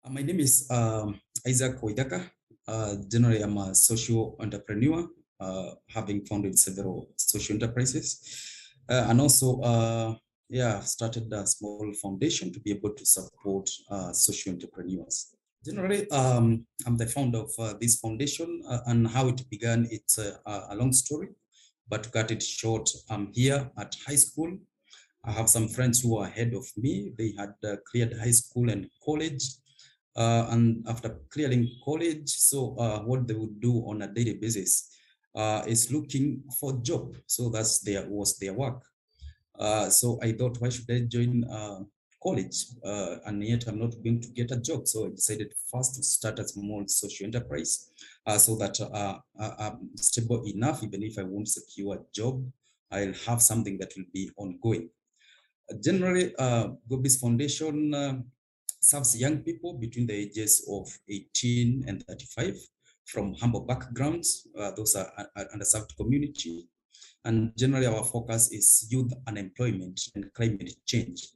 My name is Isaac Waithaka. Generally, I'm a social entrepreneur, having founded several social enterprises, and also, started a small foundation to be able to support social entrepreneurs. Generally, I'm the founder of this foundation, and how it began. It's a long story, but to cut it short, I'm here at high school. I have some friends who are ahead of me. They had cleared high school and college. And after clearing college, so what they would do on a daily basis is looking for a job. So was their work. So I thought, why should I join college? And yet I'm not going to get a job. So I decided first to start a small social enterprise so that I'm stable enough, even if I won't secure a job, I'll have something that will be ongoing. Generally, Goblis Foundation serves young people between the ages of 18 and 35 from humble backgrounds. Those are underserved community. And generally, our focus is youth unemployment and climate change.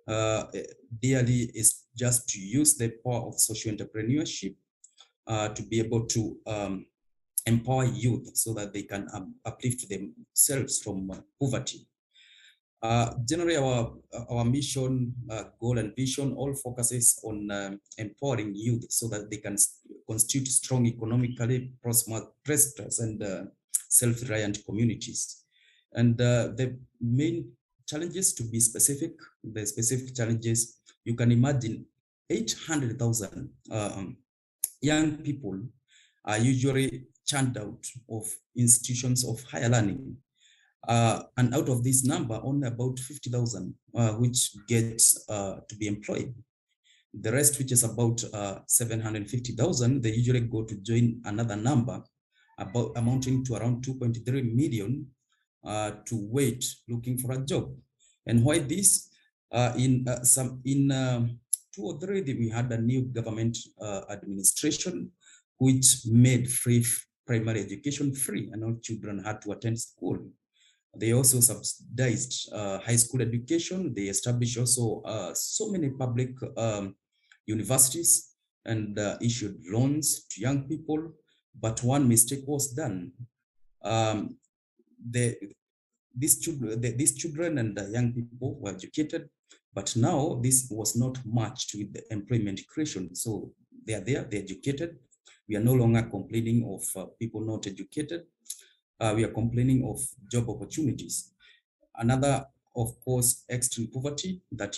Dearly is just to use the power of social entrepreneurship to be able to empower youth so that they can uplift themselves from poverty. Generally, our mission, goal, and vision all focuses on empowering youth so that they can constitute strong, economically prosperous and self-reliant communities. And the main challenges, to be specific, the specific challenges, you can imagine 800,000 young people are usually churned out of institutions of higher learning. And out of this number, only about 50,000 which gets to be employed. The rest, which is about 750,000, they usually go to join another number about amounting to around 2.3 million to wait looking for a job. And why this? In 2 or 3, we had a new government administration which made free primary education free, and all children had to attend school. They also subsidized high school education. They established also so many public universities and issued loans to young people. But one mistake was done. These children and young people were educated, but now this was not matched with the employment creation. So they are there, they're educated. We are no longer complaining of people not educated. We are complaining of job opportunities. Another, of course, extreme poverty, that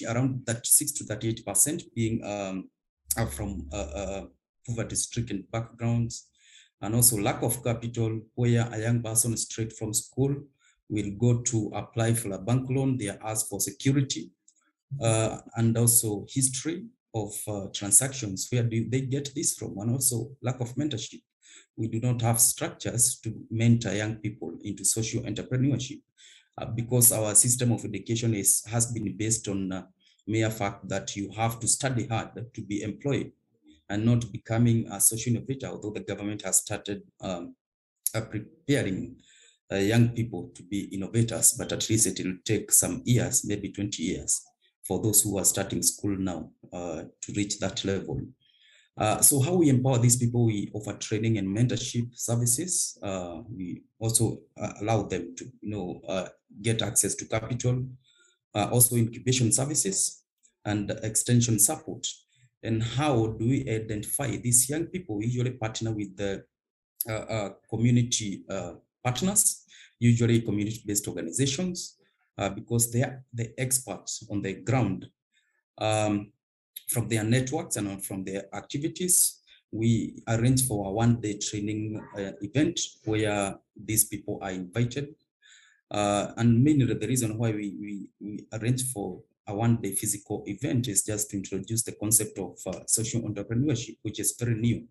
around 36 to 38% being from poverty-stricken backgrounds, and also lack of capital, where a young person straight from school will go to apply for a bank loan. They are asked for security and also history of transactions. Where do they get this from? And also lack of mentorship. We do not have structures to mentor young people into social entrepreneurship because our system of education has been based on mere fact that you have to study hard to be employed and not becoming a social innovator, although the government has started preparing young people to be innovators, but at least it will take some years, maybe 20 years, for those who are starting school now to reach that level. So how we empower these people, we offer training and mentorship services. We also allow them to get access to capital, also incubation services and extension support. And how do we identify these young people? We usually partner with the community partners, usually community-based organizations, because they are the experts on the ground. From their networks and from their activities, we arrange for a one-day training event where these people are invited. And mainly the reason why we arrange for a one-day physical event is just to introduce the concept of social entrepreneurship, which is very new.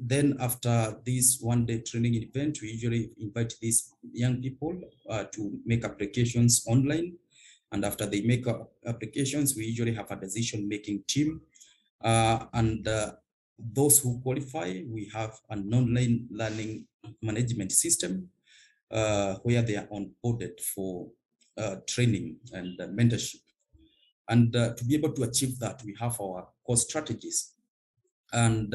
Then after this one-day training event, we usually invite these young people to make applications online. And after they make applications, we usually have a decision-making team. And those who qualify, we have an online learning management system where they are onboarded for training and mentorship. And to be able to achieve that, we have our core strategies. And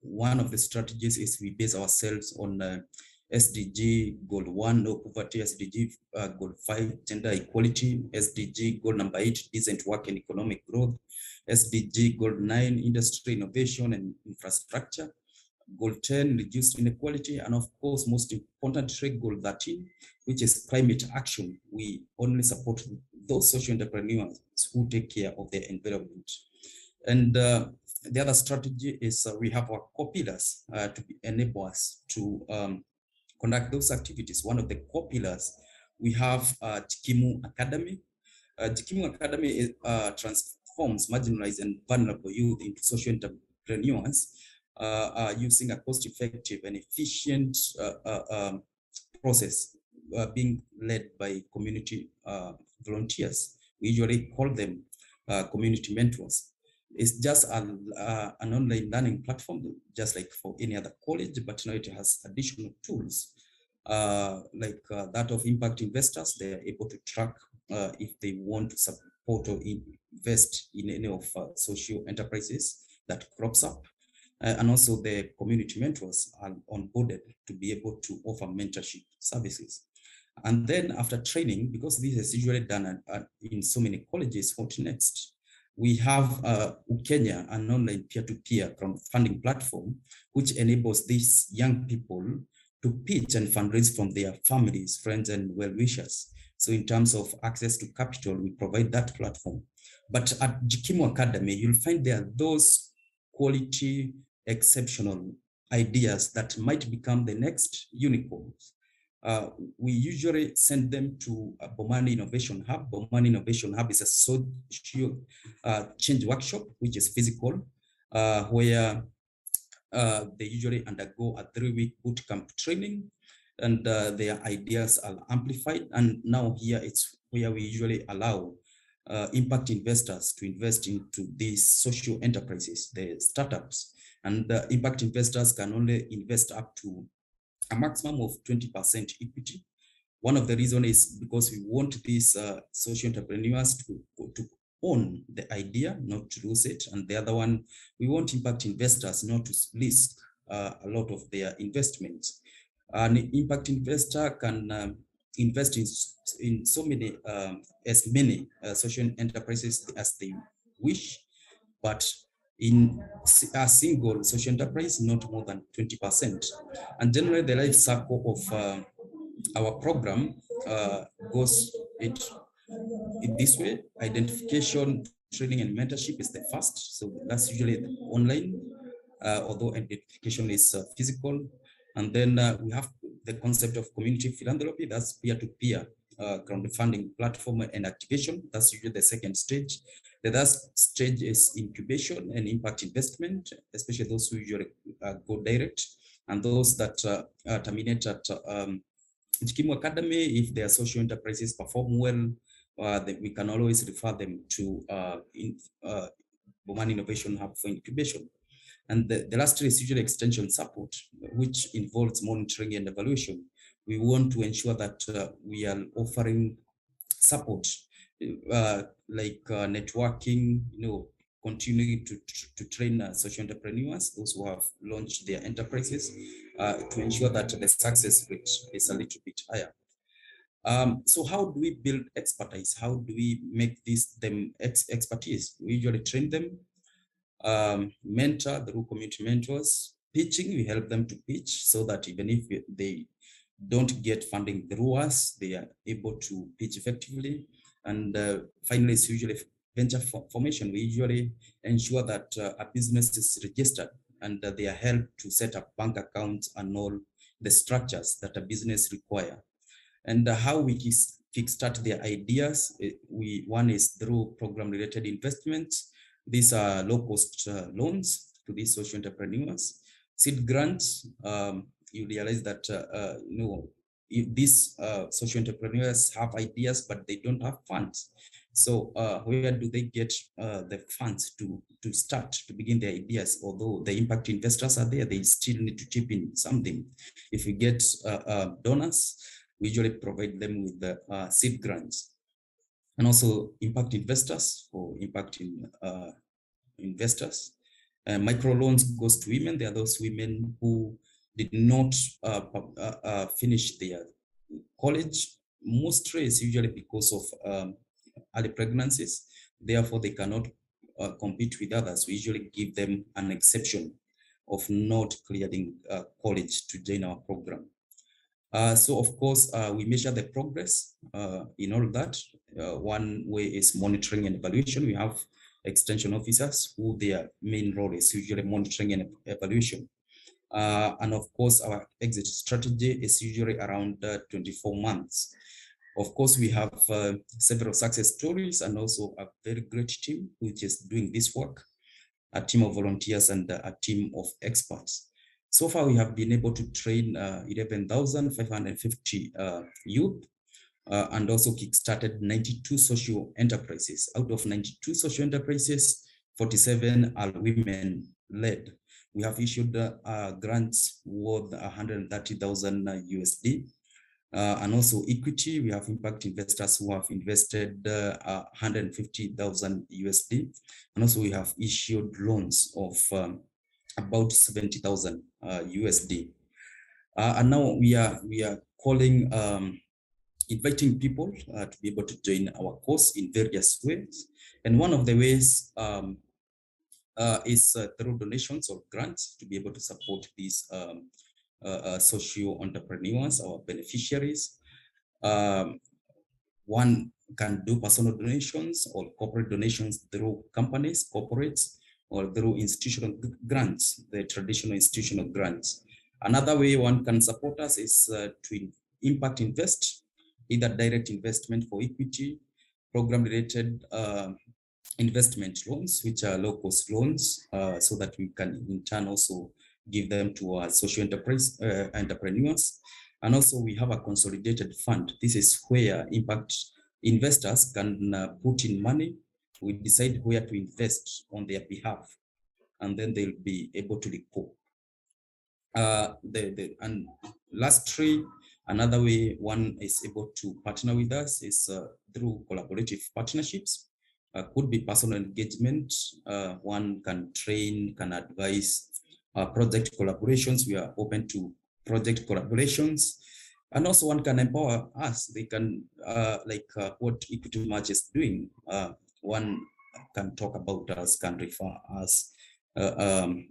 one of the strategies is we base ourselves on SDG Goal 1, no poverty, SDG Goal 5, gender equality, SDG Goal number 8, decent work and economic growth, SDG Goal 9, industry innovation and infrastructure, Goal 10, reduced inequality, and of course, most importantly, Goal 13, which is climate action. We only support those social entrepreneurs who take care of their environment. And the other strategy is we have our core pillars to enable us to conduct those activities. One of the core pillars, we have Jikimu Academy. Jikimu Academy is, transforms marginalized and vulnerable youth into social entrepreneurs using a cost-effective and efficient process being led by community volunteers. We usually call them community mentors. It's just an online learning platform, just like for any other college, but now it has additional tools like that of impact investors. They are able to track if they want to support or invest in any of social enterprises that crops up. And also the community mentors are onboarded to be able to offer mentorship services. And then after training, because this is usually done in so many colleges, what next? We have Ukenya, an online peer-to-peer crowdfunding platform, which enables these young people to pitch and fundraise from their families, friends, and well-wishers. So in terms of access to capital, we provide that platform. But at Jikimu Academy, you'll find there are those quality, exceptional ideas that might become the next unicorns. We usually send them to Bomani Innovation Hub. Bomani Innovation Hub is a social change workshop, which is physical, where they usually undergo a 3-week bootcamp training, and their ideas are amplified. And now here it's where we usually allow impact investors to invest into these social enterprises, the startups. And the impact investors can only invest up to a maximum of 20% equity. One of the reasons is because we want these social entrepreneurs to own the idea, not to lose it. And the other one, we want impact investors not to risk a lot of their investments. An impact investor can invest in so many, as many social enterprises as they wish, but in a single social enterprise, not more than 20%. And generally the life cycle of our program goes in this way. Identification, training, and mentorship is the first. So that's usually online, although identification is physical. And then we have the concept of community philanthropy, that's peer-to-peer crowdfunding platform and activation. That's usually the second stage. The third stage is incubation and impact investment, especially those who usually go direct, and those that terminate at Jikimu Academy. If their social enterprises perform well, we can always refer them to Bomani Innovation Hub for incubation. And the last is usually extension support, which involves monitoring and evaluation. We want to ensure that we are offering support like networking, continuing to train social entrepreneurs, those who have launched their enterprises, to ensure that the success rate is a little bit higher. So how do we build expertise? How do we make them expertise? We usually train them, mentor through community mentors. Pitching, we help them to pitch so that even if they don't get funding through us, they are able to pitch effectively. And finally, it's usually venture formation. We usually ensure that a business is registered, and they are helped to set up bank accounts and all the structures that a business require. And how we kickstart their ideas, one is through program-related investments. These are low-cost loans to these social entrepreneurs. Seed grants, you realize that if these social entrepreneurs have ideas, but they don't have funds. So where do they get the funds to start, to begin their ideas? Although the impact investors are there, they still need to chip in something. If we get donors, we usually provide them with the seed grants. and also impact investors for impacting investors. Microloans goes to women. There are those women who did not finish their college. Mostly is usually because of early pregnancies. Therefore, they cannot compete with others. We usually give them an exception of not clearing college to join our program. So of course, we measure the progress in all that. One way is monitoring and evaluation. We have extension officers who their main role is usually monitoring and evaluation. And of course, our exit strategy is usually around 24 months. Of course, we have several success stories and also a very great team which is doing this work, a team of volunteers and a team of experts. So far, we have been able to train 11,550 youth and also kickstarted 92 social enterprises. Out of 92 social enterprises, 47 are women-led. We have issued grants worth 130,000 USD. And also equity, we have impact investors who have invested 150,000 USD. And also we have issued loans of about 70,000 USD. And now we are calling, inviting people to be able to join our course in various ways. And one of the ways is through donations or grants to be able to support these social entrepreneurs, our beneficiaries. One can do personal donations or corporate donations through companies, corporates, or through institutional grants, the traditional institutional grants. Another way one can support us is to impact invest, either direct investment for equity, program-related investment loans, which are low-cost loans, so that we can in turn also give them to our social enterprise entrepreneurs. And also we have a consolidated fund. This is where impact investors can put in money. We decide where to invest on their behalf, and then they'll be able to recoup. And lastly, another way one is able to partner with us is through collaborative partnerships. Could be personal engagement. One can train, can advise. Project collaborations, we are open to project collaborations. And also one can empower us. They can, what Equity Match is doing. One can talk about us, can refer us to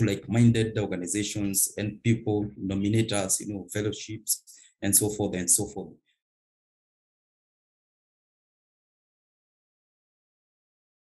like-minded organizations and people, nominate us, fellowships, and so forth and so forth.